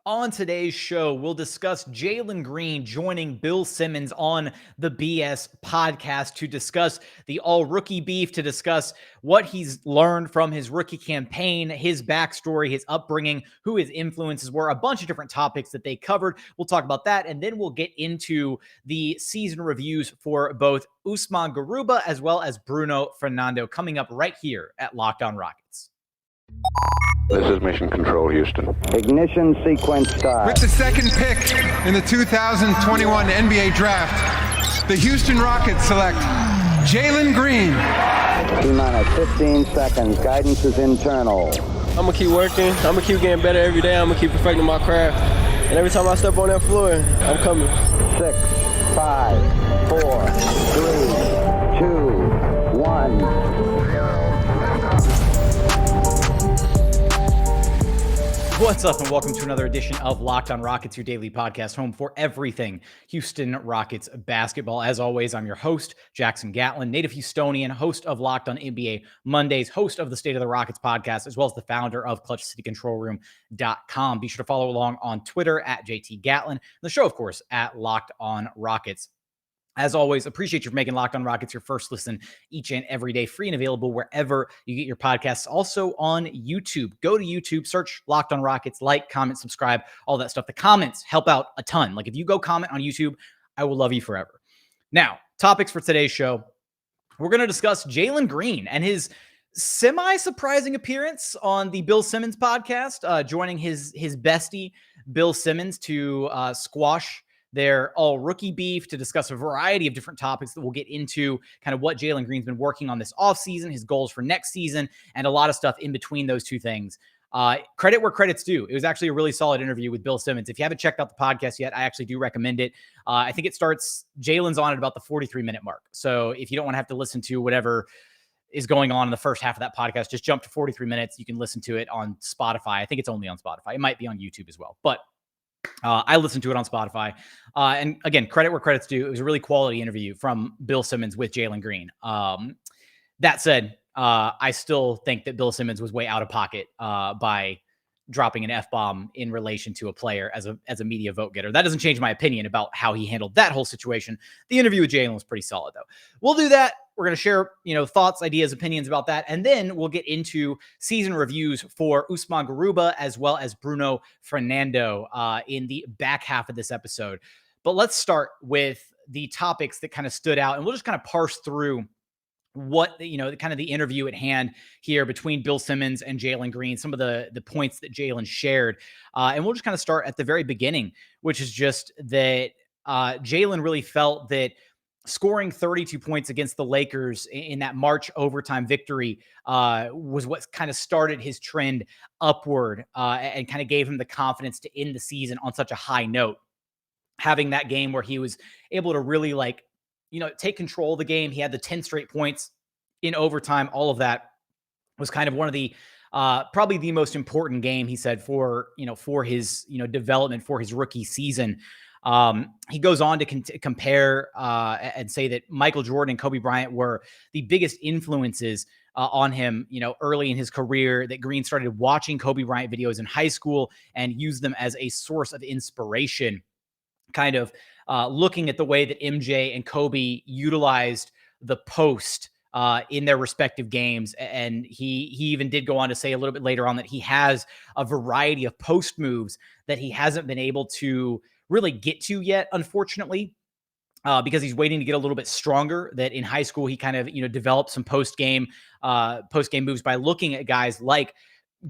On today's show, we'll discuss Jalen Green joining Bill Simmons on the BS podcast to discuss the all-rookie beef, to discuss what he's learned from his rookie campaign, his backstory, his upbringing, who his influences were, a bunch of different topics that they covered. We'll talk about that, and then we'll get into the season reviews for both Usman Garuba as well as Bruno Fernando coming up right here at Locked On Rockets. This is Mission Control, Houston. Ignition sequence start. With the second pick in the 2021 NBA Draft, the Houston Rockets select Jalen Green. T-minus 15 seconds. Guidance is internal. I'm going to keep working. I'm going to keep getting better every day. I'm going to keep perfecting my craft. And every time I step on that floor, I'm coming. 6, 5, 4, 3, 2, 1. What's up, and welcome to another edition of Locked On Rockets, your daily podcast home for everything Houston Rockets basketball. As always, I'm your host, Jackson Gatlin, native Houstonian, host of Locked On NBA Mondays, host of the State of the Rockets podcast, as well as the founder of ClutchCityControlRoom.com. Be sure to follow along on Twitter at JT Gatlin, and the show, of course, at Locked On Rockets. As always, appreciate you for making Locked On Rockets your first listen each and every day, free and available wherever you get your podcasts. Also on YouTube. Go to YouTube, search Locked On Rockets, like, comment, subscribe, all that stuff. The comments help out a ton. Like if you go comment on YouTube, I will love you forever. Now, topics for today's show. We're going to discuss Jalen Green and his semi-surprising appearance on the Bill Simmons podcast, joining his bestie, Bill Simmons, to squash their all-rookie beef, to discuss a variety of different topics that we'll get into, kind of what Jalen Green's been working on this offseason, his goals for next season, and a lot of stuff in between those two things. Credit where credit's due. It was actually a really solid interview with Bill Simmons. If you haven't checked out the podcast yet, I actually do recommend it. I think it starts, Jalen's on at about the 43-minute mark. So if you don't want to have to listen to whatever is going on in the first half of that podcast, just jump to 43 minutes. You can listen to it on Spotify. I think it's only on Spotify. It might be on YouTube as well. But I listened to it on Spotify. And again, credit where credit's due. It was a really quality interview from Bill Simmons with Jalen Green. That said, I still think that Bill Simmons was way out of pocket by dropping an F-bomb in relation to a player as a media vote getter. That doesn't change my opinion about how he handled that whole situation. The interview with Jalen was pretty solid, though. We'll do that. We're going to share, thoughts, ideas, opinions about that. And then we'll get into season reviews for Usman Garuba as well as Bruno Fernando in the back half of this episode. But let's start with the topics that kind of stood out, and we'll just kind of parse through what, kind of the interview at hand here between Bill Simmons and Jalen Green, some of the points that Jalen shared. And we'll just kind of start at the very beginning, which is just that Jalen really felt that scoring 32 points against the Lakers in that March overtime victory was what kind of started his trend upward and kind of gave him the confidence to end the season on such a high note. Having that game where he was able to really take control of the game. He had the 10 straight points in overtime. All of that was kind of one of the probably the most important game, he said, for his development for his rookie season. He goes on to compare and say that Michael Jordan and Kobe Bryant were the biggest influences on him, early in his career, that Green started watching Kobe Bryant videos in high school and used them as a source of inspiration, kind of looking at the way that MJ and Kobe utilized the post in their respective games. And he even did go on to say a little bit later on that he has a variety of post moves that he hasn't been able to really get to yet, unfortunately, because he's waiting to get a little bit stronger. That in high school, he kind of, developed some post-game moves by looking at guys like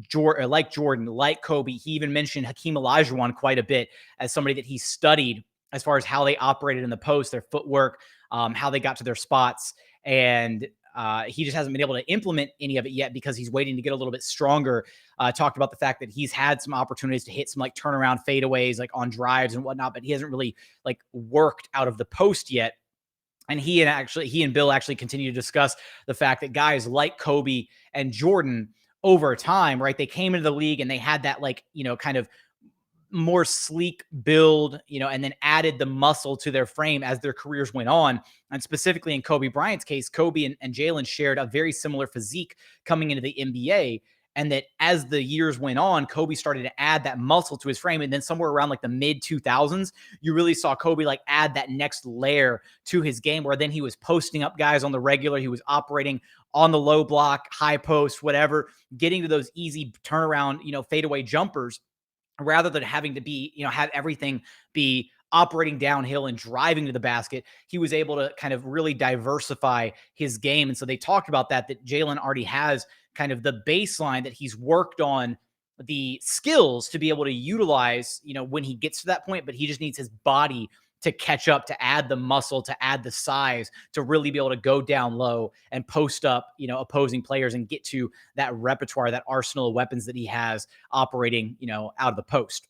Jordan, like Kobe. He even mentioned Hakeem Olajuwon quite a bit as somebody that he studied as far as how they operated in the post, their footwork, how they got to their spots. And he just hasn't been able to implement any of it yet because he's waiting to get a little bit stronger. Talked about the fact that he's had some opportunities to hit some turnaround fadeaways, on drives and whatnot, but he hasn't really worked out of the post yet. And he and Bill actually continue to discuss the fact that guys like Kobe and Jordan over time, right? They came into the league and they had that kind of more sleek build, and then added the muscle to their frame as their careers went on. And specifically in Kobe Bryant's case, Kobe and Jalen shared a very similar physique coming into the NBA. And that as the years went on, Kobe started to add that muscle to his frame. And then somewhere around like the mid 2000s, you really saw Kobe like add that next layer to his game, where then he was posting up guys on the regular. He was operating on the low block, high post, whatever, getting to those easy turnaround, fadeaway jumpers, rather than having to be, have everything be operating downhill and driving to the basket. He was able to kind of really diversify his game. And so they talked about that Jalen already has kind of the baseline, that he's worked on the skills to be able to utilize, when he gets to that point, but he just needs his body to catch up, to add the muscle, to add the size, to really be able to go down low and post up, opposing players and get to that repertoire, that arsenal of weapons that he has operating, out of the post.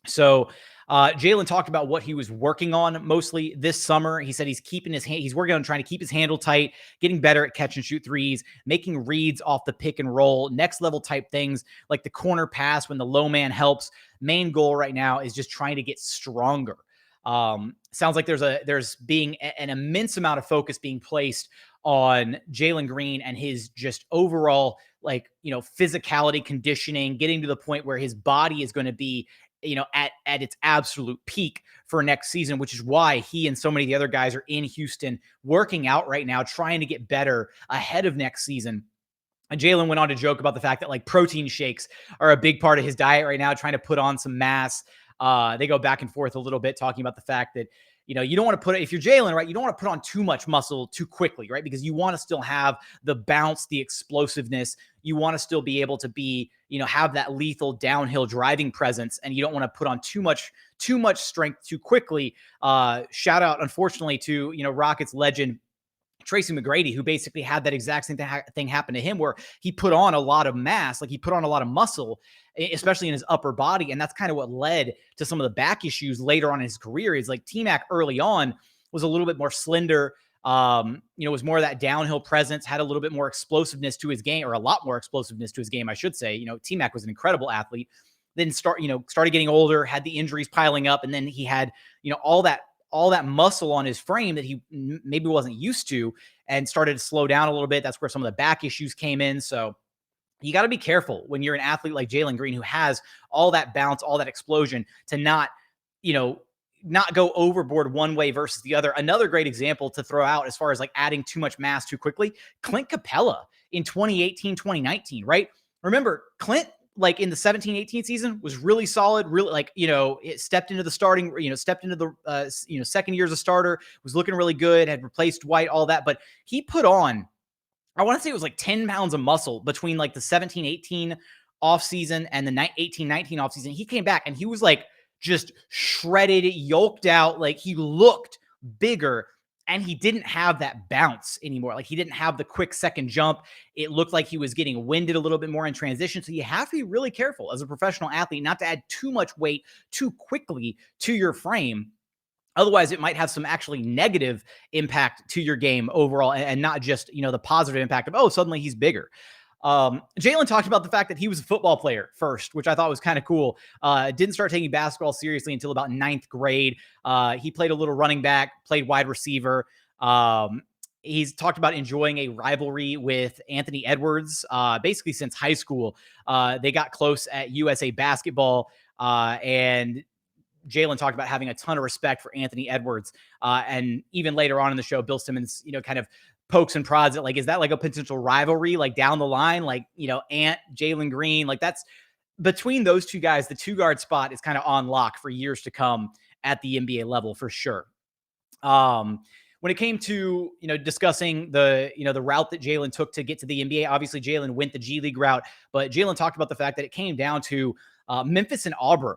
So Jalen talked about what he was working on mostly this summer. He said he's working on trying to keep his handle tight, getting better at catch and shoot threes, making reads off the pick and roll, next level type things like the corner pass when the low man helps. Main goal right now is just trying to get stronger. Sounds like there's being an immense amount of focus being placed on Jalen Green and his just overall, physicality, conditioning, getting to the point where his body is going to be, at its absolute peak for next season, which is why he and so many of the other guys are in Houston working out right now, trying to get better ahead of next season. And Jalen went on to joke about the fact that protein shakes are a big part of his diet right now, trying to put on some mass. They go back and forth a little bit talking about the fact that, you don't want to if you're Jalen, right, you don't want to put on too much muscle too quickly, right? Because you want to still have the bounce, the explosiveness. You want to still be able to be, have that lethal downhill driving presence, and you don't want to put on too much strength too quickly. Shout out, unfortunately, to, Rockets legend Tracy McGrady, who basically had that exact same thing happen to him, where he put on a lot of mass, he put on a lot of muscle, especially in his upper body. And that's kind of what led to some of the back issues later on in his career. Is T-Mac early on was a little bit more slender, was more of that downhill presence, had a little bit more explosiveness to his game, or a lot more explosiveness to his game, I should say. T-Mac was an incredible athlete, then started getting older, had the injuries piling up. And then he had, all that muscle on his frame that he maybe wasn't used to, and started to slow down a little bit. That's where some of the back issues came in. So you got to be careful when you're an athlete like Jalen Green, who has all that bounce, all that explosion, to not go overboard one way versus the other. Another great example to throw out as far as adding too much mass too quickly, Clint Capella in 2018, 2019, right? Remember, Clint, in the 17-18 season, was really solid, really it stepped into the starting, stepped into the, second year as a starter, was looking really good, had replaced White, all that. But he put on, I want to say it was 10 pounds of muscle between the 17-18 offseason and the 18-19 offseason. He came back and he was just shredded, yoked out. He looked bigger, and he didn't have that bounce anymore. He didn't have the quick second jump. It looked like he was getting winded a little bit more in transition. So you have to be really careful as a professional athlete not to add too much weight too quickly to your frame. Otherwise, it might have some actually negative impact to your game overall, and not just, the positive impact of, suddenly he's bigger. Jalen talked about the fact that he was a football player first, which I thought was kind of cool. Didn't start taking basketball seriously until about 9th grade. He played a little running back, played wide receiver. He's talked about enjoying a rivalry with Anthony Edwards, basically since high school. They got close at USA Basketball, and Jalen talked about having a ton of respect for Anthony Edwards. And even later on in the show, Bill Simmons, kind of pokes and prods at is that a potential rivalry down the line, Ant, Jalen Green, that's between those two guys. The 2-guard spot is kind of on lock for years to come at the NBA level for sure. When it came to, discussing the route that Jalen took to get to the NBA, obviously Jalen went the G League route, but Jalen talked about the fact that it came down to Memphis and Auburn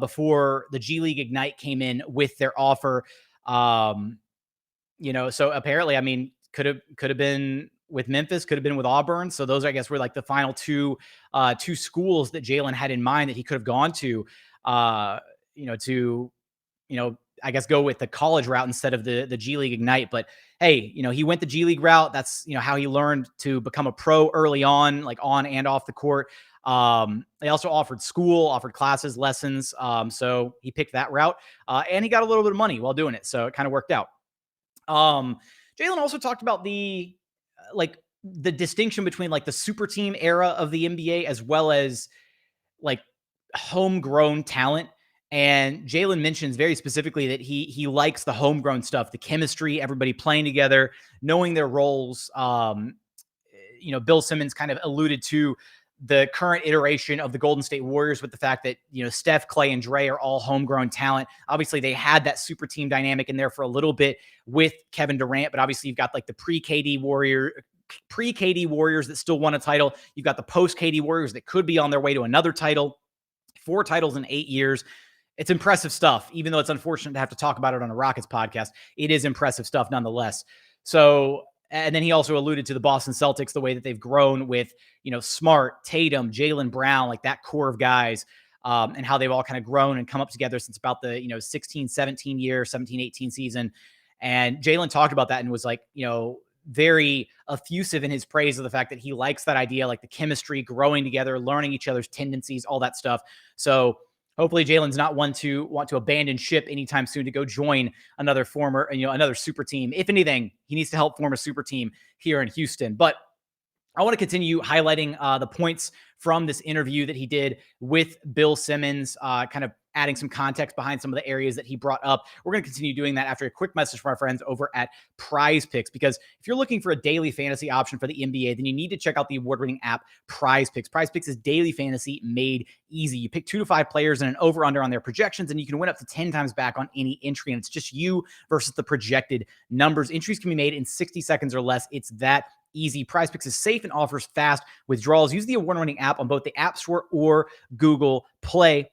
before the G League Ignite came in with their offer. So apparently, could have been with Memphis, could have been with Auburn. So those, I guess, were the final two schools that Jalen had in mind that he could have gone to, I guess go with the college route instead of the G League Ignite. But hey, he went the G League route. That's, how he learned to become a pro early on, on and off the court. They also offered classes, lessons. So he picked that route, and he got a little bit of money while doing it. So it kind of worked out. Jalen also talked about the the distinction between like the super team era of the NBA as well as like homegrown talent. And Jalen mentions very specifically that he likes the homegrown stuff, the chemistry, everybody playing together, knowing their roles. Bill Simmons kind of alluded to the current iteration of the Golden State Warriors with the fact that, Steph, Clay, and Dre are all homegrown talent. Obviously, they had that super team dynamic in there for a little bit with Kevin Durant, but obviously you've got like the pre-KD Warriors that still won a title. You've got the post-KD Warriors that could be on their way to another title. 4 titles in 8 years. It's impressive stuff, even though it's unfortunate to have to talk about it on a Rockets podcast. It is impressive stuff nonetheless. So, and then he also alluded to the Boston Celtics, the way that they've grown with, Smart, Tatum, Jaylen Brown, like that core of guys, and how they've all kind of grown and come up together since about the, 17-18 season. And Jalen talked about that and was like, very effusive in his praise of the fact that he likes that idea, like the chemistry, growing together, learning each other's tendencies, all that stuff. So hopefully Jalen's not one to want to abandon ship anytime soon to go join another another super team. If anything, he needs to help form a super team here in Houston. But I want to continue highlighting the points from this interview that he did with Bill Simmons, kind of adding some context behind some of the areas that he brought up. We're going to continue doing that after a quick message from our friends over at Prize Picks, because if you're looking for a daily fantasy option for the NBA, then you need to check out the award-winning app Prize Picks. Prize Picks is daily fantasy made easy. You pick 2 to 5 players and an over-under on their projections, and you can win up to 10 times back on any entry, and it's just you versus the projected numbers. Entries can be made in 60 seconds or less. It's that easy. Prize Picks is safe and offers fast withdrawals. Use the award-winning app on both the App Store or Google Play.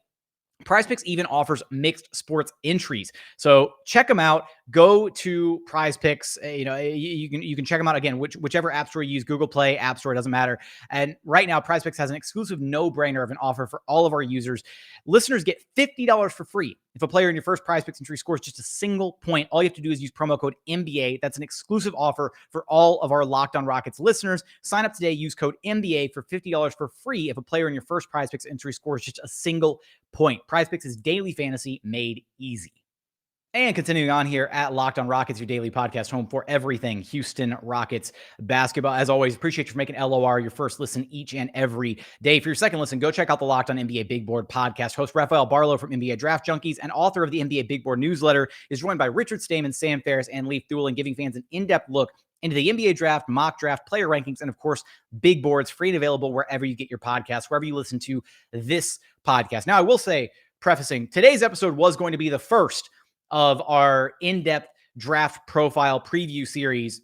Prize Picks even offers mixed sports entries. So check them out. Go to Prize Picks. You can check them out again, whichever app store you use, Google Play, App Store, it doesn't matter. And right now, Prize Picks has an exclusive no-brainer of an offer for all of our users. Listeners get $50 for free if a player in your first Prize Picks entry scores just a single point. All you have to do is use promo code NBA. That's an exclusive offer for all of our Locked On Rockets listeners. Sign up today. Use code NBA for $50 for free if a player in your first Prize Picks entry scores just a single point. Prize Picks is daily fantasy made easy. And continuing on here at Locked On Rockets, your daily podcast home for everything Houston Rockets basketball. As always, appreciate you for making LOR your first listen each and every day. For your second listen, go check out the Locked On NBA Big Board podcast. Host Rafael Barlow from NBA Draft Junkies and author of the NBA Big Board newsletter is joined by Richard Stamen, Sam Ferris, and Leif Thulin, giving fans an in-depth look into the NBA draft, mock draft, player rankings, and of course, big boards, free and available wherever you get your podcasts, wherever you listen to this podcast. Now, I will say, prefacing, today's episode was going to be the first of our in-depth draft profile preview series,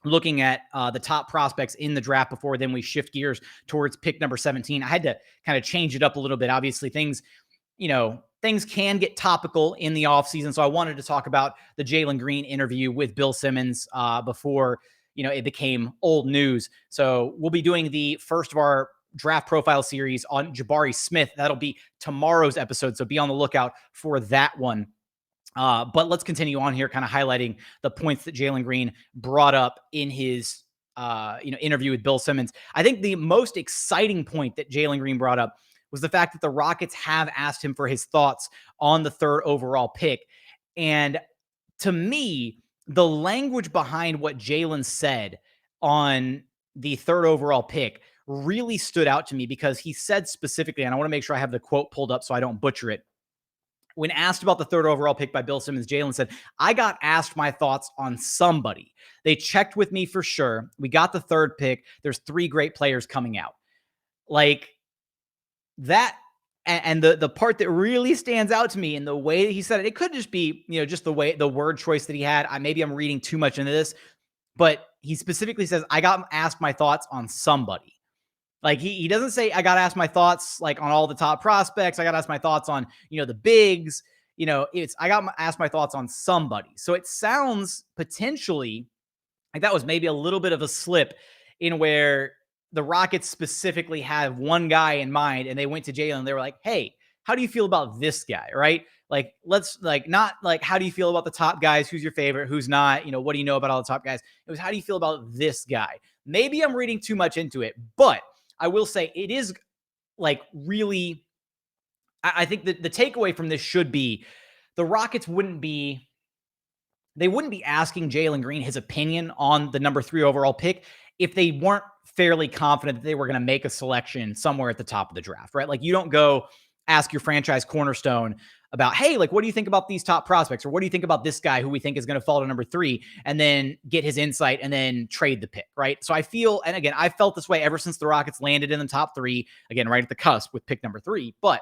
looking at the top prospects in the draft before then we shift gears towards pick number 17. I had to kind of change it up a little bit. Obviously, things can get topical in the offseason, so I wanted to talk about the Jalen Green interview with Bill Simmons before it became old news. So we'll be doing the first of our draft profile series on Jabari Smith. That'll be tomorrow's episode, so be on the lookout for that one. But let's continue on here, kind of highlighting the points that Jalen Green brought up in his interview with Bill Simmons. I think the most exciting point that Jalen Green brought up was the fact that the Rockets have asked him for his thoughts on the 3rd overall pick. And to me, the language behind what Jalen said on the 3rd overall pick really stood out to me, because he said specifically, and I want to make sure I have the quote pulled up so I don't butcher it. When asked about the 3rd overall pick by Bill Simmons, Jalen said, "I got asked my thoughts on somebody. They checked with me for sure. We got the 3rd pick. There's 3 great players coming out." Like that. And the part that really stands out to me in the way that he said it, it could just be, just the word choice that he had. Maybe I'm reading too much into this, but he specifically says, "I got asked my thoughts on somebody." Like he doesn't say, "I got to ask my thoughts like on all the top prospects. I got to ask my thoughts on, the bigs." It's, "I got to ask my thoughts on somebody." So it sounds potentially like that was maybe a little bit of a slip in where the Rockets specifically have one guy in mind, and they went to Jalen and they were like, "Hey, how do you feel about this guy?" Right? Like, let's not like, "How do you feel about the top guys? Who's your favorite? Who's not? What do you know about all the top guys?" It was, "How do you feel about this guy?" Maybe I'm reading too much into it, but I will say it is like really, I think that the takeaway from this should be the Rockets wouldn't be asking Jalen Green his opinion on the number 3 overall pick if they weren't fairly confident that they were going to make a selection somewhere at the top of the draft, right? Like, you don't go ask your franchise cornerstone about, hey, like, what do you think about these top prospects? Or what do you think about this guy who we think is going to fall to number 3, and then get his insight and then trade the pick, right? So I feel, and again, I felt this way ever since the Rockets landed in the top 3, again, right at the cusp with pick number 3, but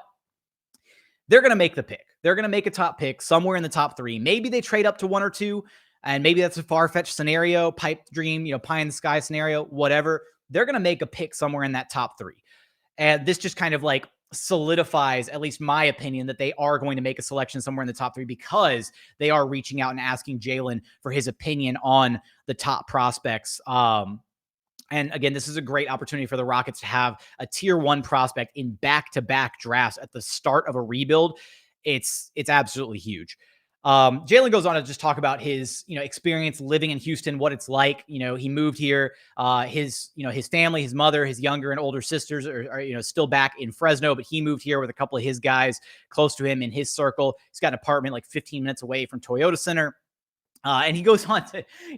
they're going to make the pick. They're going to make a top pick somewhere in the top 3. Maybe they trade up to 1 or 2, and maybe that's a far-fetched scenario, pipe dream, pie in the sky scenario, whatever. They're going to make a pick somewhere in that top 3. And this just kind of like solidifies, at least my opinion, that they are going to make a selection somewhere in the top 3, because they are reaching out and asking Jalen for his opinion on the top prospects. And again, this is a great opportunity for the Rockets to have a tier 1 prospect in back-to-back drafts at the start of a rebuild. It's absolutely huge. Jalen goes on to just talk about his, experience living in Houston, what it's like. He moved here. His family, his mother, his younger and older sisters are still back in Fresno, but he moved here with a couple of his guys close to him in his circle. He's got an apartment like 15 minutes away from Toyota Center. And he goes on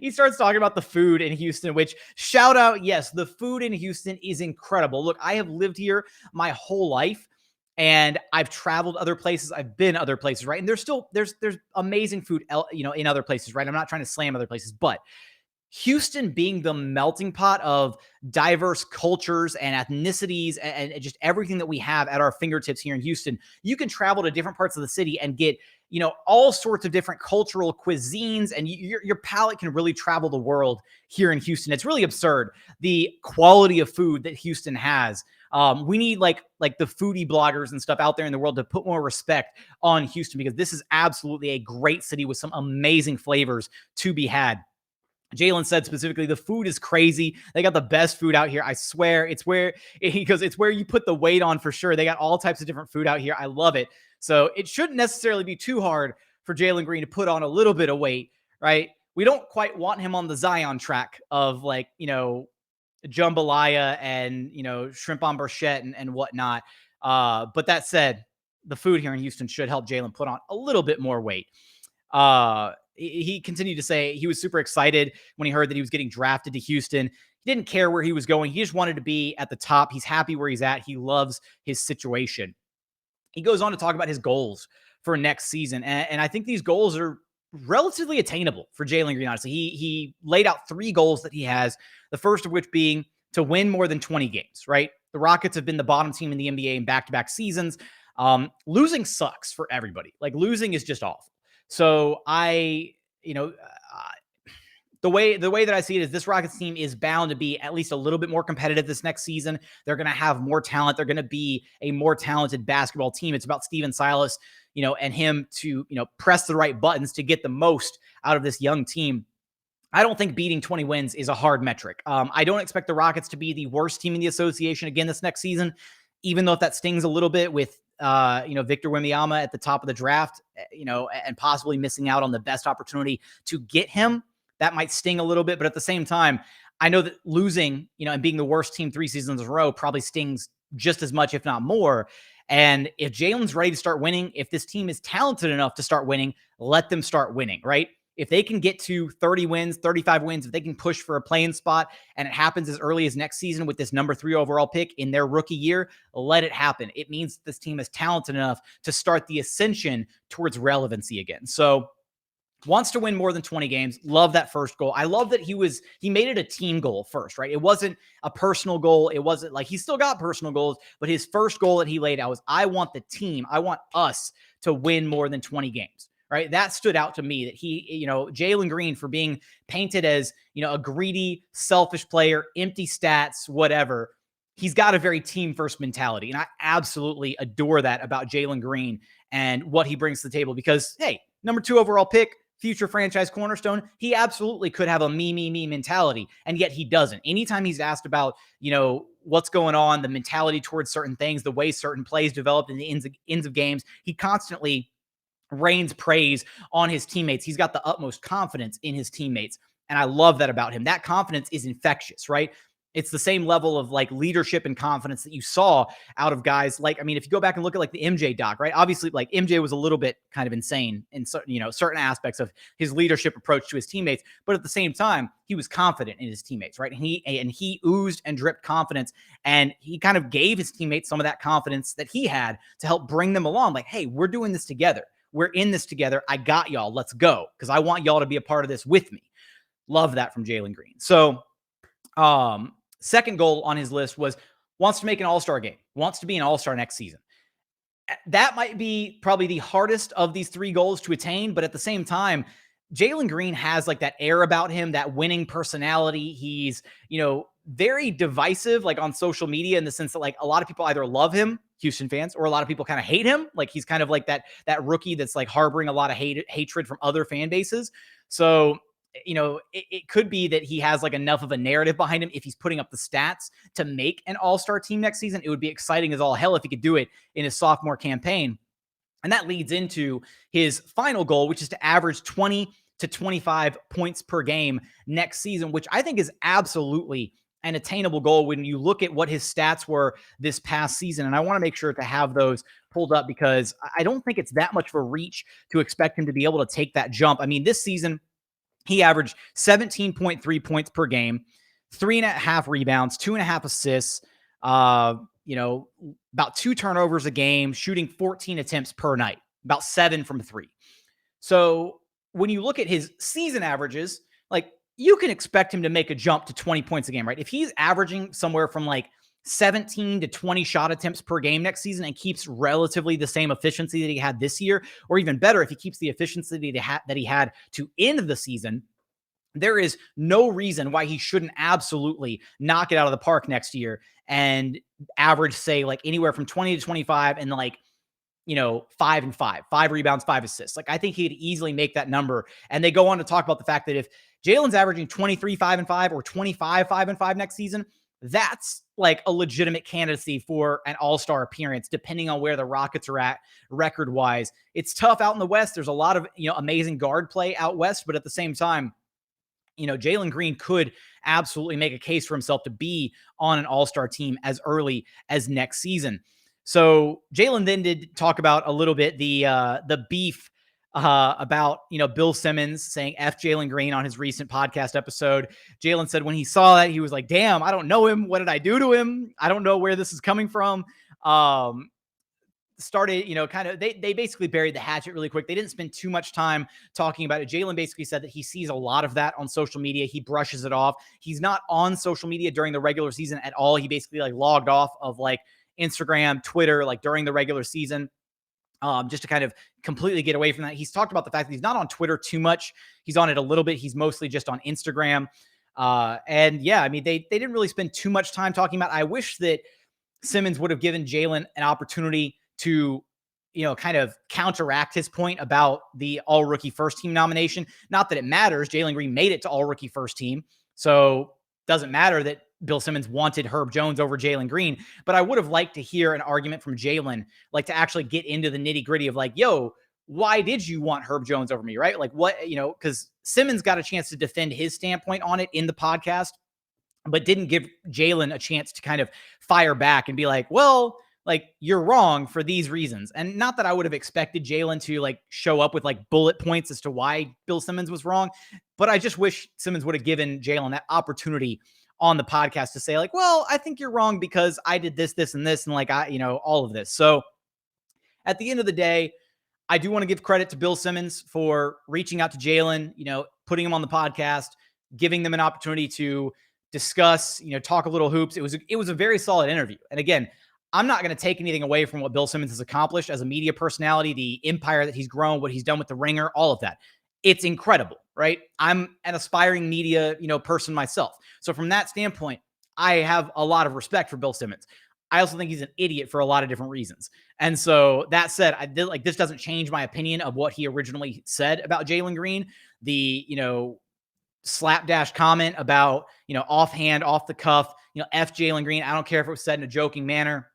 he starts talking about the food in Houston, which, shout out, yes, the food in Houston is incredible. Look, I have lived here my whole life, and I've traveled other places. I've been other places, right? And there's amazing food, in other places, right? I'm not trying to slam other places, but Houston being the melting pot of diverse cultures and ethnicities and just everything that we have at our fingertips here in Houston, you can travel to different parts of the city and get, all sorts of different cultural cuisines, and your palate can really travel the world here in Houston. It's really absurd, the quality of food that Houston has. We need like the foodie bloggers and stuff out there in the world to put more respect on Houston, because this is absolutely a great city with some amazing flavors to be had. Jalen said specifically, the food is crazy. They got the best food out here. I swear, it's where you put the weight on for sure. They got all types of different food out here. I love it. So it shouldn't necessarily be too hard for Jalen Green to put on a little bit of weight, right? We don't quite want him on the Zion track of jambalaya and, shrimp on bruschetta and whatnot. But that said, the food here in Houston should help Jalen put on a little bit more weight. He continued to say he was super excited when he heard that he was getting drafted to Houston. He didn't care where he was going. He just wanted to be at the top. He's happy where he's at. He loves his situation. He goes on to talk about his goals for next season. And I think these goals are relatively attainable for Jalen Green, honestly. He laid out 3 goals that he has, the first of which being to win more than 20 games, right? The Rockets have been the bottom team in the NBA in back-to-back seasons. Losing sucks for everybody. Like, losing is just awful. So the way that I see it is this Rockets team is bound to be at least a little bit more competitive this next season. They're going to have more talent. They're going to be a more talented basketball team. It's about Steven Silas, and him to, press the right buttons to get the most out of this young team. I don't think beating 20 wins is a hard metric. I don't expect the Rockets to be the worst team in the association again this next season, even though if that stings a little bit with Victor Wembanyama at the top of the draft, and possibly missing out on the best opportunity to get him. That might sting a little bit, but at the same time, I know that losing, and being the worst team 3 seasons in a row probably stings just as much, if not more. And if Jalen's ready to start winning, if this team is talented enough to start winning, let them start winning, right? If they can get to 30 wins, 35 wins, if they can push for a play-in spot, and it happens as early as next season with this number 3 overall pick in their rookie year, let it happen. It means this team is talented enough to start the ascension towards relevancy again. So wants to win more than 20 games. Love that first goal. I love that he made it a team goal first, right? It wasn't a personal goal. It wasn't like, he still got personal goals, but his first goal that he laid out was, I want the team, I want us to win more than 20 games. Right. That stood out to me, that he, Jalen Green, for being painted as, a greedy, selfish player, empty stats, whatever. He's got a very team first mentality. And I absolutely adore that about Jalen Green and what he brings to the table, because, hey, number 2 overall pick, future franchise cornerstone, he absolutely could have a me mentality. And yet he doesn't. Anytime he's asked about, what's going on, the mentality towards certain things, the way certain plays developed in the ends of games, he constantly rains praise on his teammates. He's got the utmost confidence in his teammates. And I love that about him. That confidence is infectious, right? It's the same level of like leadership and confidence that you saw out of guys like, I mean, if you go back and look at like the MJ doc, right? Obviously, like MJ was a little bit kind of insane in certain aspects of his leadership approach to his teammates, but at the same time, he was confident in his teammates, right? And he oozed and dripped confidence, and he kind of gave his teammates some of that confidence that he had to help bring them along. Like, hey, we're doing this together. We're in this together. I got y'all. Let's go, because I want y'all to be a part of this with me. Love that from Jalen Green. So, second goal on his list was wants to make an all-star game, wants to be an all-star next season. That might be probably the hardest of these three goals to attain, but at the same time, Jalen Green has like that air about him, that winning personality. He's, very divisive, like on social media, in the sense that like a lot of people either love him, Houston fans, or a lot of people kind of hate him. Like he's kind of like that rookie that's like harboring a lot of hatred from other fan bases. So, it could be that he has like enough of a narrative behind him. If he's putting up the stats to make an all-star team next season, it would be exciting as all hell if he could do it in his sophomore campaign. And that leads into his final goal, which is to average 20 to 25 points per game next season, which I think is absolutely an attainable goal when you look at what his stats were this past season. And I want to make sure to have those pulled up, because I don't think it's that much of a reach to expect him to be able to take that jump. I mean, this season, he averaged 17.3 points per game, 3.5 rebounds, 2.5 assists, about 2 turnovers a game, shooting 14 attempts per night, about 7 from 3. So when you look at his season averages, like you can expect him to make a jump to 20 points a game, right? If he's averaging somewhere from like 17 to 20 shot attempts per game next season and keeps relatively the same efficiency that he had this year, or even better, if he keeps the efficiency that he had to end the season, there is no reason why he shouldn't absolutely knock it out of the park next year and average, say, like anywhere from 20 to 25 and like, 5 and 5 rebounds, 5 assists. Like I think he'd easily make that number. And they go on to talk about the fact that if Jalen's averaging 23, 5 and 5 or 25, 5 and 5 next season, that's like a legitimate candidacy for an all-star appearance, depending on where the Rockets are at record-wise. It's tough out in the West. There's a lot of, amazing guard play out West, but at the same time, Jalen Green could absolutely make a case for himself to be on an all-star team as early as next season. So Jalen then did talk about a little bit the beef about, Bill Simmons saying F Jalen Green on his recent podcast episode. Jalen said when he saw that, he was like, damn, I don't know him. What did I do to him? I don't know where this is coming from. Started, they basically buried the hatchet really quick. They didn't spend too much time talking about it. Jalen basically said that he sees a lot of that on social media. He brushes it off. He's not on social media during the regular season at all. He basically like logged off of like Instagram, Twitter, like during the regular season. Just to kind of completely get away from that. He's talked about the fact that he's not on Twitter too much. He's on it a little bit. He's mostly just on Instagram. And yeah, I mean, they didn't really spend too much time talking about it. I wish that Simmons would have given Jalen an opportunity to, kind of counteract his point about the all-rookie first team nomination. Not that it matters. Jalen Green made it to all-rookie first team. So doesn't matter that Bill Simmons wanted Herb Jones over Jalen Green, but I would have liked to hear an argument from Jalen, like to actually get into the nitty gritty of like, yo, why did you want Herb Jones over me? Right? Like what, because Simmons got a chance to defend his standpoint on it in the podcast, but didn't give Jalen a chance to kind of fire back and be like, well, like you're wrong for these reasons. And not that I would have expected Jalen to like show up with like bullet points as to why Bill Simmons was wrong, but I just wish Simmons would have given Jalen that opportunity on the podcast to say like, well, I think you're wrong because I did this, this, and this, and like, all of this. So at the end of the day, I do want to give credit to Bill Simmons for reaching out to Jalen, putting him on the podcast, giving them an opportunity to discuss, talk a little hoops. It was a very solid interview. And again, I'm not going to take anything away from what Bill Simmons has accomplished as a media personality, the empire that he's grown, what he's done with the Ringer, all of that. It's incredible, right? I'm an aspiring media, person myself. So from that standpoint, I have a lot of respect for Bill Simmons. I also think he's an idiot for a lot of different reasons. And so that said, this doesn't change my opinion of what he originally said about Jalen Green. The, slapdash comment about, offhand, off the cuff, F Jalen Green. I don't care if it was said in a joking manner,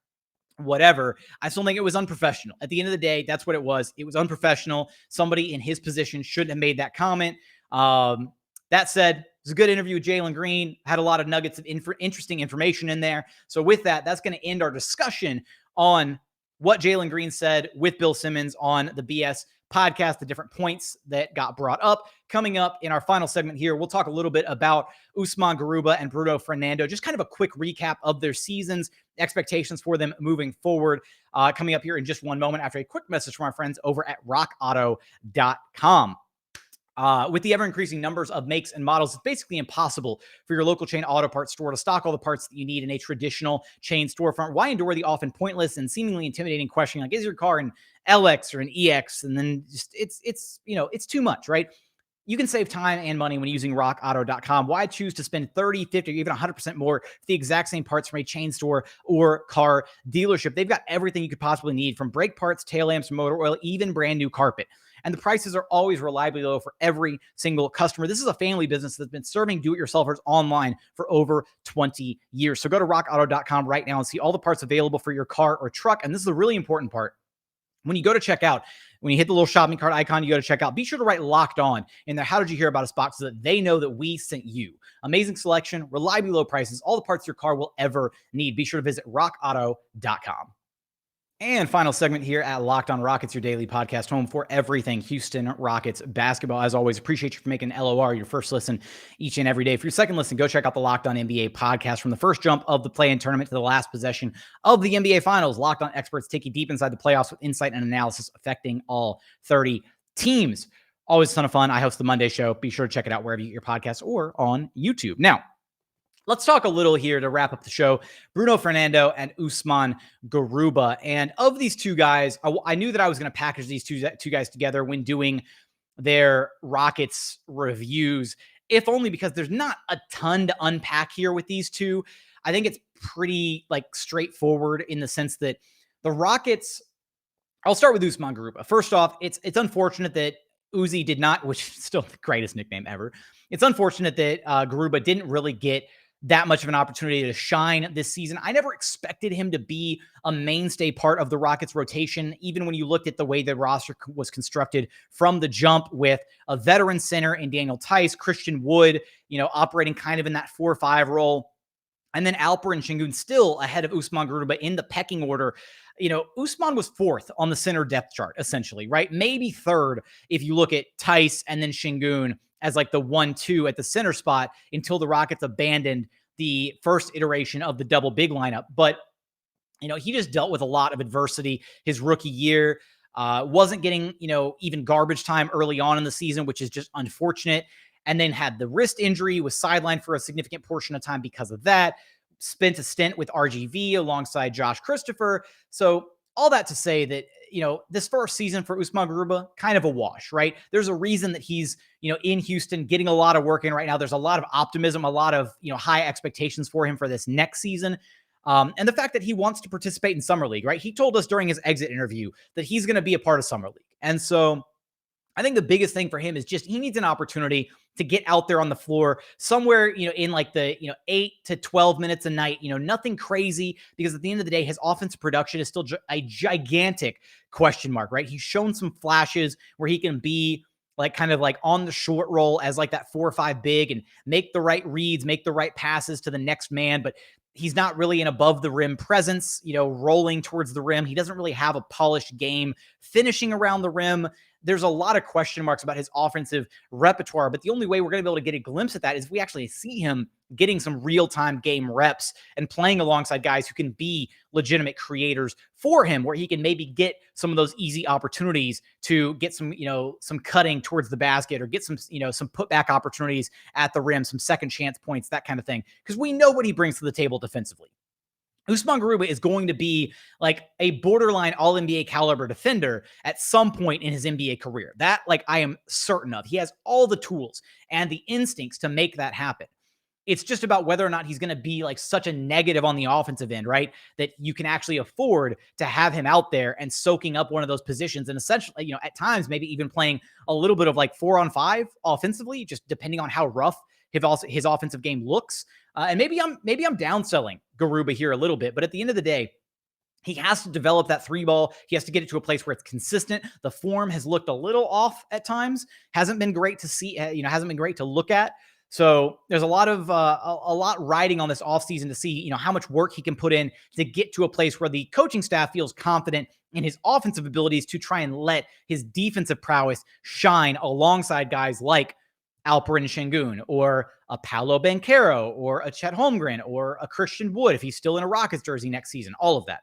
whatever. I still think it was unprofessional. At the end of the day, that's what it was. It was unprofessional. Somebody in his position shouldn't have made that comment. That said, was a good interview with Jalen Green, had a lot of nuggets of interesting information in there. So with that, that's going to end our discussion on what Jalen Green said with Bill Simmons on the BS podcast, the different points that got brought up. Coming up in our final segment here, we'll talk a little bit about Usman Garuba and Bruno Fernando, just kind of a quick recap of their seasons, expectations for them moving forward, coming up here in just one moment after a quick message from our friends over at rockauto.com. With the ever-increasing numbers of makes and models, it's basically impossible for your local chain auto parts store to stock all the parts that you need in a traditional chain storefront. Why endure the often pointless and seemingly intimidating question like, is your car an LX or an EX? And then just it's too much, right? You can save time and money when using rockauto.com. Why choose to spend 30, 50, or even 100% more for the exact same parts from a chain store or car dealership? They've got everything you could possibly need, from brake parts, tail lamps, motor oil, even brand new carpet. And the prices are always reliably low for every single customer. This is a family business that's been serving do-it-yourselfers online for over 20 years. So go to rockauto.com right now and see all the parts available for your car or truck. And this is a really important part. When you go to checkout, when you hit the little shopping cart icon, you go to checkout, be sure to write "Locked On" in there. How did you hear about us box, so that they know that we sent you. Amazing selection, reliably low prices, all the parts your car will ever need. Be sure to visit rockauto.com. And final segment here at Locked On Rockets, your daily podcast home for everything Houston Rockets basketball. As always, appreciate you for making LOR your first listen each and every day. For your second listen, go check out the Locked On NBA podcast. From the first jump of the play-in tournament to the last possession of the NBA Finals, Locked On experts take you deep inside the playoffs with insight and analysis affecting all 30 teams. Always a ton of fun. I host the Monday show. Be sure to check it out wherever you get your podcasts or on YouTube. Now, let's talk a little here to wrap up the show. Bruno Fernando and Usman Garuba. And of these two guys, I knew that I was going to package these two guys together when doing their Rockets reviews, if only because there's not a ton to unpack here with these two. I think it's pretty straightforward in the sense that the Rockets, I'll start with Usman Garuba. First off, it's unfortunate that Uzi did not, which is still the greatest nickname ever. It's unfortunate that Garuba didn't really get that much of an opportunity to shine this season. I never expected him to be a mainstay part of the Rockets rotation, even when you looked at the way the roster was constructed from the jump, with a veteran center in Daniel Tice, Christian Wood, operating kind of in that 4-5 role. And then Alper and Şengün still ahead of Usman Garuba in the pecking order. Usman was fourth on the center depth chart, essentially, right? Maybe third if you look at Tice and then Şengün as the 1-2 at the center spot, until the Rockets abandoned the first iteration of the double big lineup. But, he just dealt with a lot of adversity his rookie year. Wasn't getting, even garbage time early on in the season, which is just unfortunate. And then had the wrist injury, was sidelined for a significant portion of time because of that. Spent a stint with RGV alongside Josh Christopher. So all that to say that, this first season for Usman Garuba, kind of a wash, right? There's a reason that he's, in Houston getting a lot of work in right now. There's a lot of optimism, a lot of, high expectations for him for this next season. And the fact that he wants to participate in Summer League, right? He told us during his exit interview that he's going to be a part of Summer League. And so I think the biggest thing for him is just he needs an opportunity to get out there on the floor somewhere, in the 8 to 12 minutes a night, nothing crazy, because at the end of the day, his offensive production is still a gigantic question mark, right? He's shown some flashes where he can be kind of on the short roll as that 4-5 big and make the right reads, make the right passes to the next man. But he's not really an above the rim presence, rolling towards the rim. He doesn't really have a polished game finishing around the rim. There's a lot of question marks about his offensive repertoire, but the only way we're going to be able to get a glimpse at that is if we actually see him getting some real-time game reps and playing alongside guys who can be legitimate creators for him, where he can maybe get some of those easy opportunities to get some, some cutting towards the basket, or get some, some putback opportunities at the rim, some second chance points, that kind of thing. Because we know what he brings to the table defensively. Usman Garuba is going to be a borderline all-NBA caliber defender at some point in his NBA career. That, I am certain of. He has all the tools and the instincts to make that happen. It's just about whether or not he's going to be such a negative on the offensive end, right? That you can actually afford to have him out there and soaking up one of those positions, and essentially, at times, maybe even playing a little bit of 4-on-5 offensively, just depending on how rough his offensive game looks. And maybe I'm downselling Garuba here a little bit, but at the end of the day, he has to develop that three ball. He has to get it to a place where it's consistent. The form has looked a little off at times. Hasn't been great to see, hasn't been great to look at. So there's a lot of a lot riding on this offseason to see, how much work he can put in to get to a place where the coaching staff feels confident in his offensive abilities to try and let his defensive prowess shine alongside guys like Alperen Şengün or a Paolo Banchero or a Chet Holmgren or a Christian Wood if he's still in a Rockets jersey next season, all of that.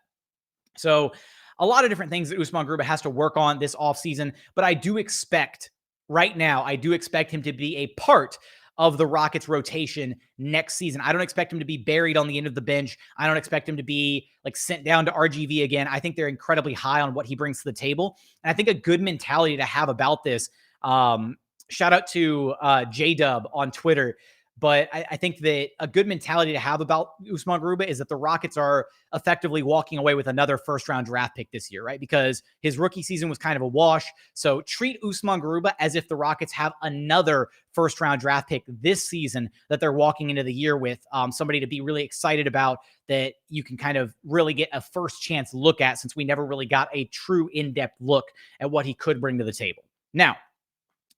So a lot of different things that Usman Garuba has to work on this offseason, but I do expect him to be a part of the Rockets rotation next season. I don't expect him to be buried on the end of the bench. I don't expect him to be like sent down to RGV again. I think they're incredibly high on what he brings to the table. And I think a good mentality to have about this, shout out to J-Dub on Twitter. But I think that a good mentality to have about Usman Garuba is that the Rockets are effectively walking away with another first-round draft pick this year, right? Because his rookie season was kind of a wash. So treat Usman Garuba as if the Rockets have another first-round draft pick this season that they're walking into the year with, somebody to be really excited about that you can kind of really get a first chance look at, since we never really got a true in-depth look at what he could bring to the table. Now,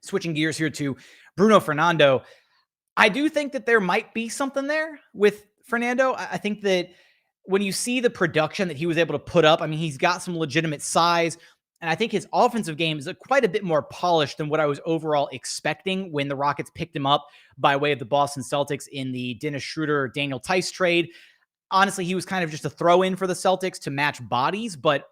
switching gears here to Bruno Fernando, I do think that there might be something there with Fernando. I think that when you see the production that he was able to put up, I mean, he's got some legitimate size, and I think his offensive game is quite a bit more polished than what I was overall expecting when the Rockets picked him up by way of the Boston Celtics in the Dennis Schroeder, Daniel Tice trade. Honestly, he was kind of just a throw-in for the Celtics to match bodies, but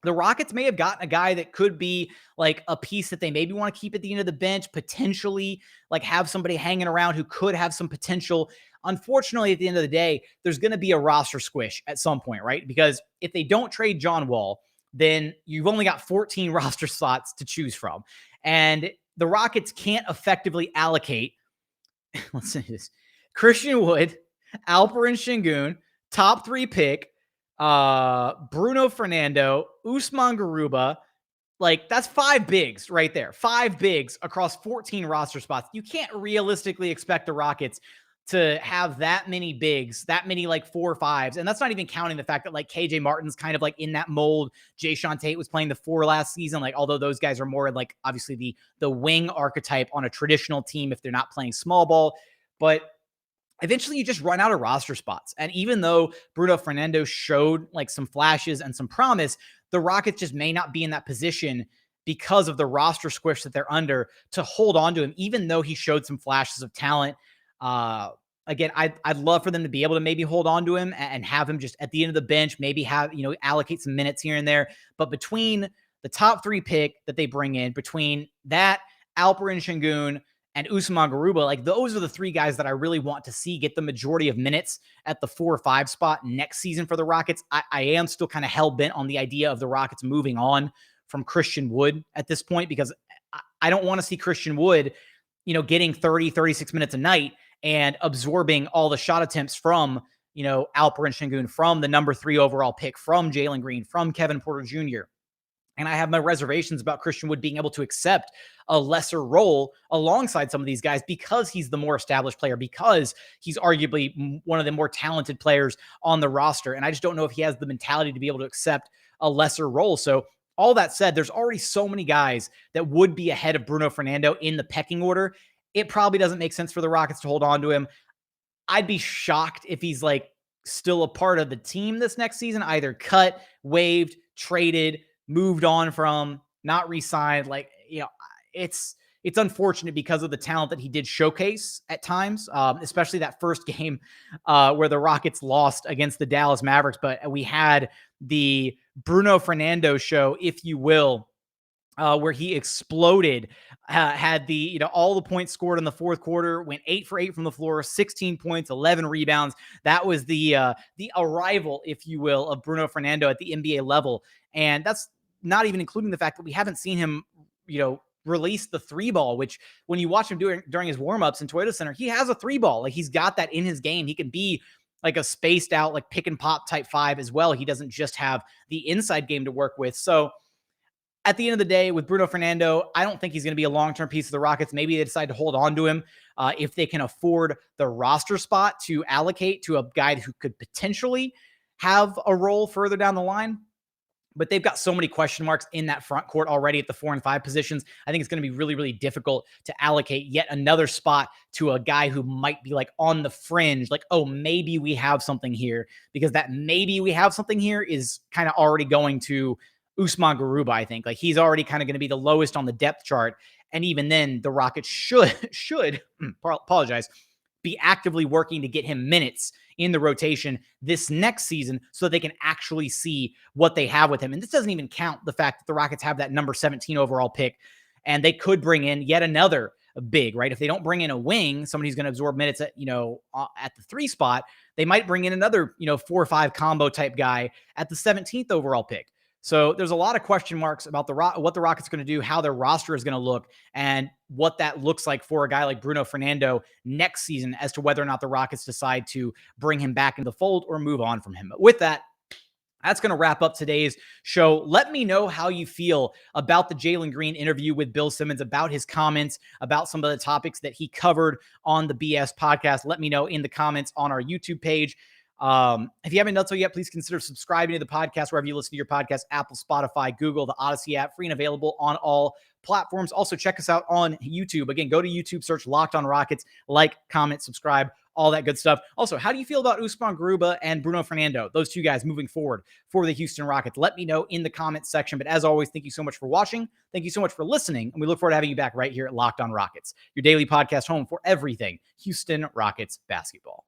the Rockets may have gotten a guy that could be like a piece that they maybe want to keep at the end of the bench, potentially like have somebody hanging around who could have some potential. Unfortunately, at the end of the day, there's going to be a roster squish at some point, right? Because if they don't trade John Wall, then you've only got 14 roster slots to choose from. And the Rockets can't effectively allocate, let's say this, Christian Wood, Alperen Şengün, top 3 pick, Bruno Fernando, Usman Garuba. Like, that's 5 bigs right there. 5 bigs across 14 roster spots. You can't realistically expect the Rockets to have that many bigs, that many like 4 or 5s. And that's not even counting the fact that like KJ Martin's kind of like in that mold. Jae'Sean Tate was playing the 4 last season. Like, although those guys are more like obviously the wing archetype on a traditional team if they're not playing small ball. But eventually you just run out of roster spots. And even though Bruno Fernando showed like some flashes and some promise, the Rockets just may not be in that position because of the roster squish that they're under to hold on to him, even though he showed some flashes of talent. Again, I'd love for them to be able to maybe hold on to him and have him just at the end of the bench, maybe have, allocate some minutes here and there. But between the top 3 pick that they bring in, between that, Alperen Şengün, and Usman Garuba, like those are the 3 guys that I really want to see get the majority of minutes at the 4 or 5 spot next season for the Rockets. I am still kind of hell-bent on the idea of the Rockets moving on from Christian Wood at this point, because I don't want to see Christian Wood, getting 30, 36 minutes a night and absorbing all the shot attempts from, Alperen Şengün, from the number 3 overall pick, from Jalen Green, from Kevin Porter Jr. And I have my reservations about Christian Wood being able to accept a lesser role alongside some of these guys because he's the more established player, because he's arguably one of the more talented players on the roster. And I just don't know if he has the mentality to be able to accept a lesser role. So all that said, there's already so many guys that would be ahead of Bruno Fernando in the pecking order. It probably doesn't make sense for the Rockets to hold on to him. I'd be shocked if he's like still a part of the team this next season, either cut, waived, traded, moved on from, not re-signed. Like, it's unfortunate because of the talent that he did showcase at times, especially that first game where the Rockets lost against the Dallas Mavericks. But we had the Bruno Fernando show, if you will, where he exploded, had the, all the points scored in the fourth quarter, went 8 for 8 from the floor, 16 points, 11 rebounds. That was the arrival, if you will, of Bruno Fernando at the NBA level. And that's not even including the fact that we haven't seen him, release the 3 ball, which when you watch him during his warmups in Toyota Center, he has a 3 ball. Like, he's got that in his game. He can be like a spaced out, like pick and pop type 5 as well. He doesn't just have the inside game to work with. So at the end of the day, with Bruno Fernando, I don't think he's going to be a long-term piece of the Rockets. Maybe they decide to hold on to him if they can afford the roster spot to allocate to a guy who could potentially have a role further down the line. But they've got so many question marks in that front court already at the 4 and 5 positions. I think it's going to be really, really difficult to allocate yet another spot to a guy who might be like on the fringe, like, oh, maybe we have something here, because that maybe we have something here is kind of already going to Usman Garuba, I think. Like, he's already kind of going to be the lowest on the depth chart. And even then, the Rockets should be actively working to get him minutes in the rotation this next season so they can actually see what they have with him. And this doesn't even count the fact that the Rockets have that number 17 overall pick, and they could bring in yet another big, right? If they don't bring in a wing, somebody who's going to absorb minutes at, at the 3 spot, they might bring in another, 4 or 5 combo type guy at the 17th overall pick. So there's a lot of question marks about what the Rockets are going to do, how their roster is going to look, and what that looks like for a guy like Bruno Fernando next season as to whether or not the Rockets decide to bring him back into the fold or move on from him. But with that, that's going to wrap up today's show. Let me know how you feel about the Jalen Green interview with Bill Simmons, about his comments, about some of the topics that he covered on the BS podcast. Let me know in the comments on our YouTube page. If you haven't done so yet, please consider subscribing to the podcast wherever you listen to your podcast: Apple, Spotify, Google, the Odyssey app, free and available on all platforms. Also, check us out on YouTube. Again, go to YouTube, search Locked On Rockets, like, comment, subscribe, all that good stuff. Also, how do you feel about Usman Garuba and Bruno Fernando, those two guys moving forward for the Houston Rockets? Let me know in the comments section. But as always, thank you so much for watching. Thank you so much for listening. And we look forward to having you back right here at Locked On Rockets, your daily podcast home for everything Houston Rockets basketball.